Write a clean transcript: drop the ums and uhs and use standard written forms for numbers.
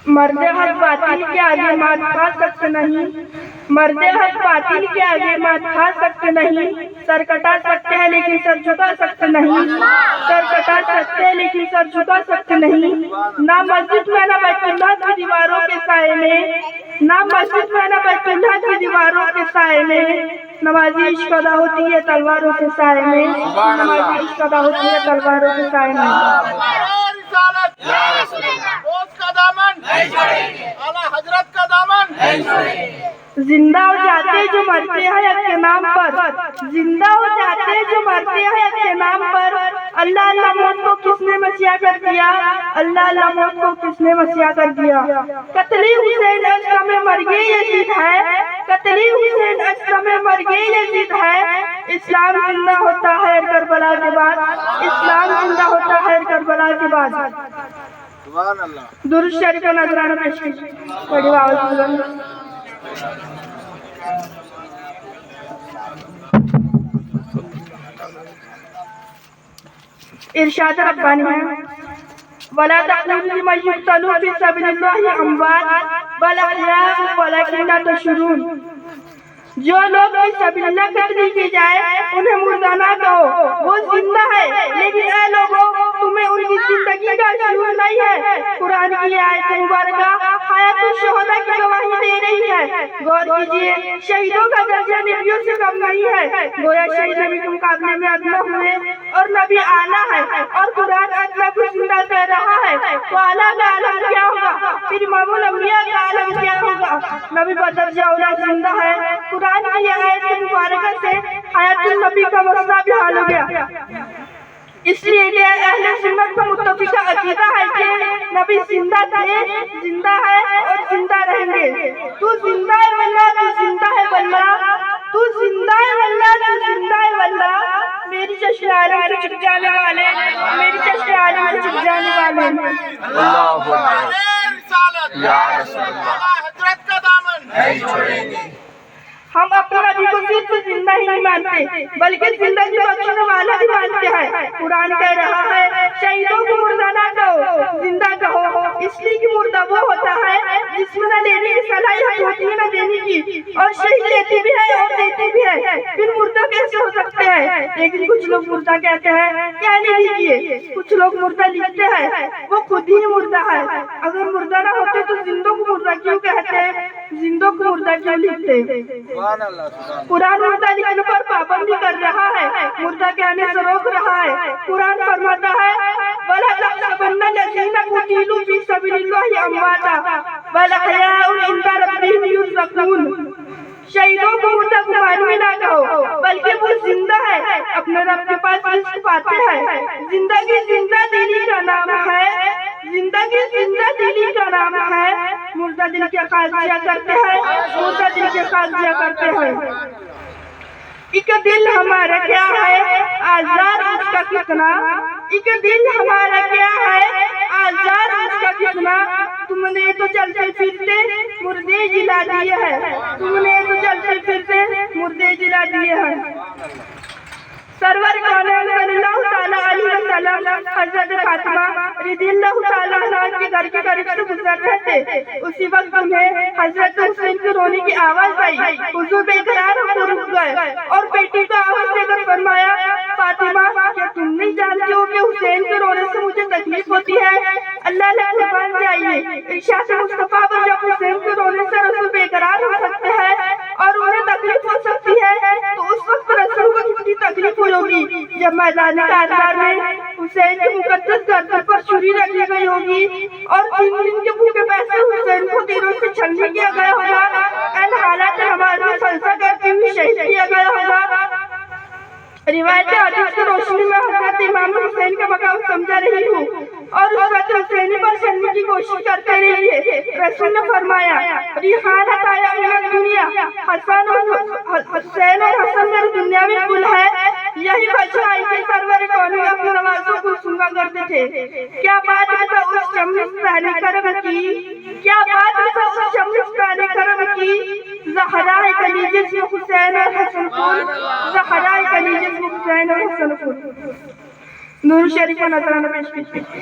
مرد حق باطل کے آگے مات کھا سکتے نہیں، مرد حق باطل کے آگے مات کھا سکتے نہیں، سر کٹا سکتے ہیں لیکن سر جھکا سکتے نہیں، سر کٹا سکتے ہیں لیکن سر جھکا سکتے نہیں۔ نہ مسجد میں نہ بیت اللہ کی دیواروں کے سائے میں، نہ مسجد میں نہ بیت اللہ کی دیواروں کے سائے میں، نمازی عشق ادا ہوتی ہے تلواروں کے سائے میں، نمازی عشق ادا ہوتی ہے تلواروں کے سائے میں۔ حضرت کا دامن زندہ ہو جاتے جو مرتے ہیں حق کے نام پر، زندہ ہو جاتے جو مرتے ہیں حق کے نام پر۔ اللہ اللہ موت کو کس نے مسیحا کر دیا، اللہ اللہ موت کو کس نے مسیحا کر دیا۔ قتل حسین اشرم مرگے یزید ہے، قتل حسین اشرم مرگے یزید ہے۔ اسلام زندہ ہوتا ہے کربلا کے بعد، اسلام زندہ ہوتا ہے کربلا کے بعد۔ درود شریف و نذرانہ پیش کیجیے، بڑی آواز بلند۔ ارشاد ربانی ہے، وَلَا تَقُولُوا لِمَن يُقْتَلُ فِي سَبِيلِ اللَّهِ أَمْوَاتٌ بَلْ أَحْيَاءٌ وَلَكِنْ لَا تَشْعُرُونَ۔ جو لوگ فی سبیل اللہ قتل کی جائے انہیں مردہ نہ کہو، وہ زندہ ہے، لیکن اے لوگوں تمہیں ان کی زندگی کا شعور نہیں ہے۔ قرآن کی آیت مبارکہ حیات الشہداء کی گواہی دے رہی ہے۔ غور کیجئے، شہیدوں کا درجہ نبیوں سے کم نہیں ہے، گویا شہید نبی کے مقابلے میں ادنا ہوئے اور نبی اعلیٰ ہے، اور قرآن ادنا کو زندہ کر رہا ہے تو اعلیٰ کا عالم کیا ہوگا، پھر امام الانبیاء کا عالم کیا ہوگا۔ نبی بدرجہ اولیٰ زندہ ہے۔ قرآن کی آیت مبارکہ سے حیات النبی کا مسئلہ بھی حل ہو گیا۔ اس لیے کہ اہل سنت کا متفقہ عقیدہ ہے کہ نبی زندہ تھے، زندہ ہے اور زندہ رہیں گے۔ تو زندہ ہے واللہ، تو زندہ ہے واللہ، تو زندہ ہے واللہ، تو زندہ ہے واللہ۔ میری چشم عالم سے چھپ جانے والے، میری چشم عالم سے چھپ جانے والے۔ حضرت کا دامن نہیں چھوڑیں گے۔ ہم اپنے نبی کو صرف زندہ ہی نہیں مانتے بلکہ زندگی بخشنے والا بھی مانتے ہیں۔ قرآن کہہ رہا ہے شہیدوں کو مردہ نہ کہو، زندہ کہو، اس لیے کہ مردہ وہ ہوتا ہے جس میں نہ لینے کی صلاحیت ہوتی ہے نہ دینے کی، اور شہید لیتے بھی ہے اور دیتے بھی ہے، پھر مردہ کیسے ہو سکتے ہیں؟ لیکن کچھ لوگ مردہ کہتے ہیں، کہنے دیجیے، کچھ لوگ مردہ لکھتے ہیں، وہ خود ہی مردہ ہے۔ اگر مردہ نہ ہوتے تو زندوں کو مردہ کیوں کہتے ہیں، زندوں کو مردہ کیوں لکھتے؟ قرآن مردہ لکھنے پر پابندی کر رہا ہے، مردہ کہنے سے روک رہا ہے۔ قرآن فرماتا ہے وَلَا تَحْسَبَنَّ الَّذِينَ قُتِلُوا فِي سَبِيلِ اللَّهِ أَمْوَاتًا بَلْ أَحْيَاءٌ عِندَ رَبِّهِمْ يُرْزَقُونَ۔ شہیدوں کو مردہ گمان میں نہ کہو بلکہ وہ زندہ ہے، اپنے رب کے پاس رزق پاتے ہیں۔ زندگی زندہ دلی کا نام ہے، زندگی زندہ دلی کا نام ہے۔ مردہ دل کے قاضیہ کرتے ہیں، مردہ دل کے قاضیہ کرتے ہیں۔ ایک دل ہمارا کیا ہے آزاد اس کا کتنا، ایک دل ہمارا کیا ہے آزاد اس کا کتنا۔ تم نے تو چلتے پھرتے مردے جلا دیے ہیں، تم نے تو چلتے پھرتے مردے جلا دیے ہیں۔ سرور کونین صلی اللہ تعالیٰ علیہ وسلم حضرت فاطمہ رضی اللہ تعالیٰ عنہ کے گھر کے قریب سے گزر رہے تھے، اسی وقت انہیں حضرت حسین کے رونے کی آواز آئی۔ حضور بے قرار ہو کر رک گئے اور بیٹی کو آواز دے کر فرمایا فاطمہ کیا تم نہیں جانتی ہو کہ حسین کے رونے سے مجھے تکلیف ہوتی ہے؟ اللہ اللہ قربان جائیے، ارشاد مصطفیٰ پر جب حسین کے رونے سے رسول بے قرار ہو سکتے ہیں اور انہیں تکلیف ہو سکتی ہے تو اس وقت رسول کو کتنی تکلیف ہوگی جب میدان کارزار میں حسین کے مقدس گردن پر چھری رکھی گئی ہوگی اور 3 دن کے بھوکے پیسے حسین کو تیروں سے چھلنی کیا گیا ہوگا، ان حالات ہمارے میں فلسفہ کرتے ہوئے شہید کیا گیا ہوگا۔ روایت حدیث کی روشنی میں حضرت امام حسین کا مقام سمجھا رہی ہوں اور اس وقت حسینی پر چلنے کی کوشش کرتے رہیے۔ رسول نے فرمایا ریحانت آیا من دنیا، حسین اور حسن میرے دنیاوی پھول ہے، یہی وجہ ہے کہ سرور کونین اپنے نوازوں کو سنگا کرتے تھے۔ کیا بات ہے اس شمستانی کرم کی، کیا بات ہے اس شمستانی کرم کی، زہرائے کلیجے سے حسین اور حسن پھول، زہرائے کلیجے سے حسین اور حسن پھول۔ نور شریف و نذرانہ پیش کیجیے۔